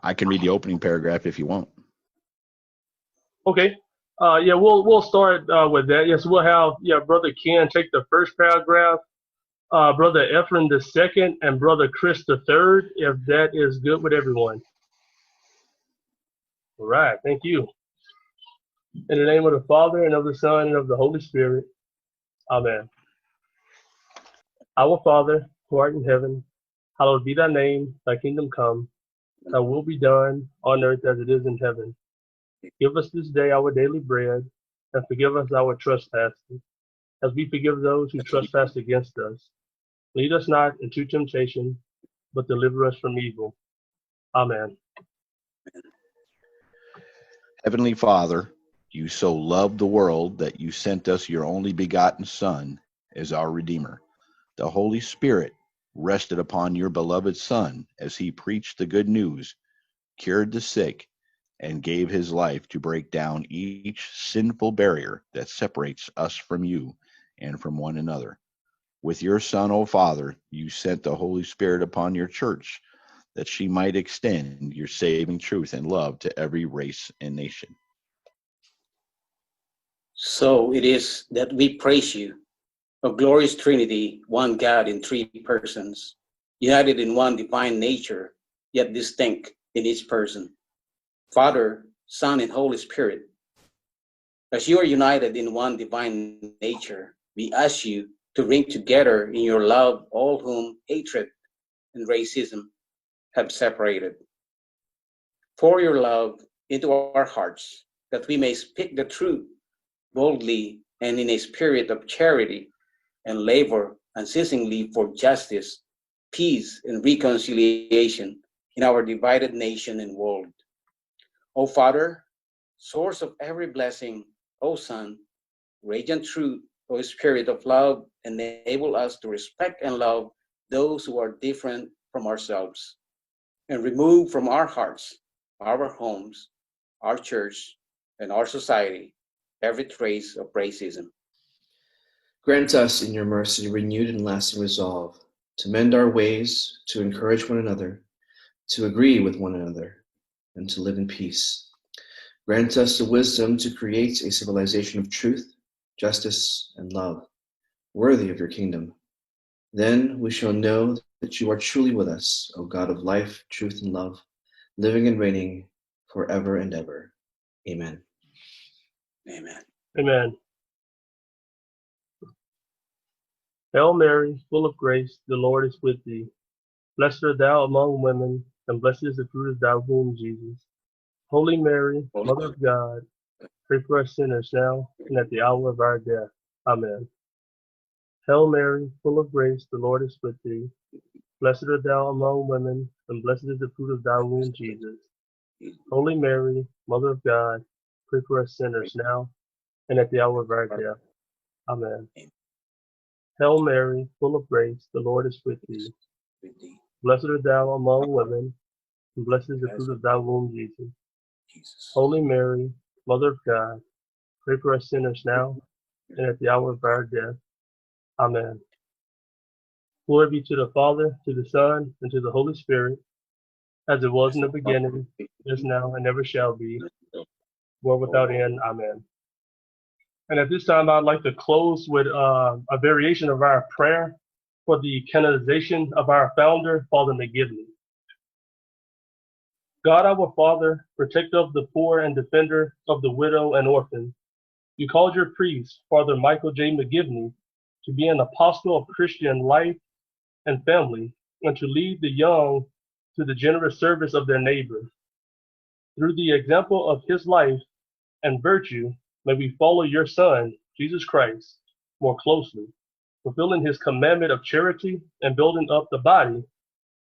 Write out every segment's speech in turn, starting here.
I can read the opening paragraph if you want. Okay. Yeah, we'll start with that. Yes, we'll have Brother Ken take the first paragraph, Brother Ephraim the second, and Brother Chris the third, if that is good with everyone. All right, thank you. In the name of the Father, and of the Son, and of the Holy Spirit. Amen. Our Father, who art in heaven, hallowed be thy name, thy kingdom come, thy will be done on earth as it is in heaven. Give us this day our daily bread, and forgive us our trespasses, as we forgive those who trespass against us. Lead us not into temptation, but deliver us from evil. Amen. Heavenly Father, you so loved the world that you sent us your only begotten Son as our Redeemer. The Holy Spirit rested upon your beloved Son as he preached the good news, cured the sick, and gave his life to break down each sinful barrier that separates us from you and from one another. With your Son, O Father, you sent the Holy Spirit upon your church, that she might extend your saving truth and love to every race and nation. So it is that we praise you, a glorious Trinity, one God in three persons, united in one divine nature, yet distinct in each person. Father, Son, and Holy Spirit, as you are united in one divine nature, we ask you to bring together in your love all whom hatred and racism have separated. Pour your love into our hearts, that we may speak the truth boldly and in a spirit of charity, and labor unceasingly for justice, peace, and reconciliation in our divided nation and world. O Father, source of every blessing, O Son, radiant truth, O Spirit of love, enable us to respect and love those who are different from ourselves, and remove from our hearts, our homes, our church, and our society every trace of racism. Grant us in your mercy renewed and lasting resolve to mend our ways, to encourage one another, to agree with one another, and to live in peace. Grant us the wisdom to create a civilization of truth, justice, and love, worthy of your kingdom. Then we shall know that you are truly with us, O God of life, truth, and love, living and reigning forever and ever. Amen. Amen. Amen. Hail Mary, full of grace, the Lord is with thee. Blessed art thou among women, and blessed is the fruit of thy womb, Jesus. Holy Mary, Mother of God, pray for us sinners now and at the hour of our death. Amen. Hail Mary, full of grace, the Lord is with thee. Blessed art thou among women, and blessed is the fruit of thy womb, Jesus. Holy Mary, Mother of God, pray for us sinners now and at the hour of our death. Amen. Hail Mary, full of grace, the Lord is with thee. Blessed art thou among women, and blessed is the fruit of thy womb, Jesus. Holy Mary, Mother of God, pray for us sinners now and at the hour of our death. Amen. Glory be to the Father, to the Son, and to the Holy Spirit, as it was in the beginning, is now, and ever shall be, world without end. Amen. And at this time, I'd like to close with a variation of our prayer for the canonization of our founder, Father McGivney. God, our Father, protector of the poor and defender of the widow and orphan, you called your priest, Father Michael J. McGivney, to be an apostle of Christian life and family, and to lead the young to the generous service of their neighbor. Through the example of his life and virtue, may we follow your Son, Jesus Christ, more closely, fulfilling his commandment of charity and building up the body,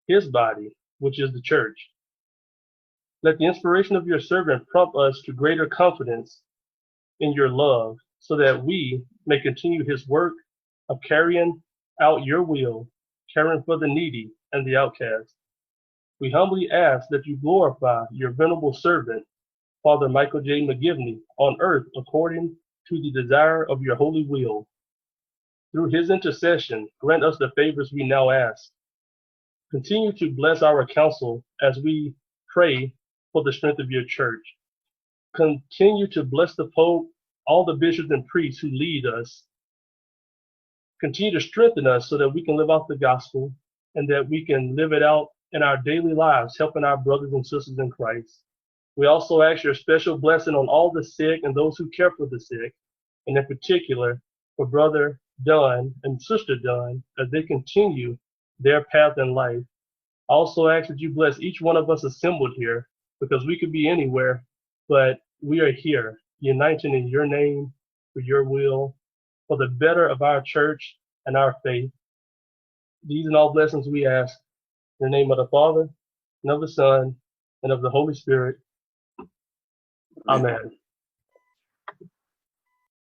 his body, which is the church. Let the inspiration of your servant prompt us to greater confidence in your love, so that we may continue his work of carrying out your will, caring for the needy and the outcast. We humbly ask that you glorify your venerable servant, Father Michael J. McGivney, on earth according to the desire of your holy will. Through his intercession, grant us the favors we now ask. Continue to bless our counsel as we pray for the strength of your church. Continue to bless the Pope, all the bishops and priests who lead us. Continue to strengthen us so that we can live out the gospel and that we can live it out in our daily lives, helping our brothers and sisters in Christ. We also ask your special blessing on all the sick and those who care for the sick, and in particular for Brother Dunn and Sister Dunn as they continue their path in life. I also ask that you bless each one of us assembled here, because we could be anywhere, but we are here, uniting in your name, for your will, for the better of our church and our faith. These and all blessings we ask in the name of the Father, and of the Son, and of the Holy Spirit. Amen.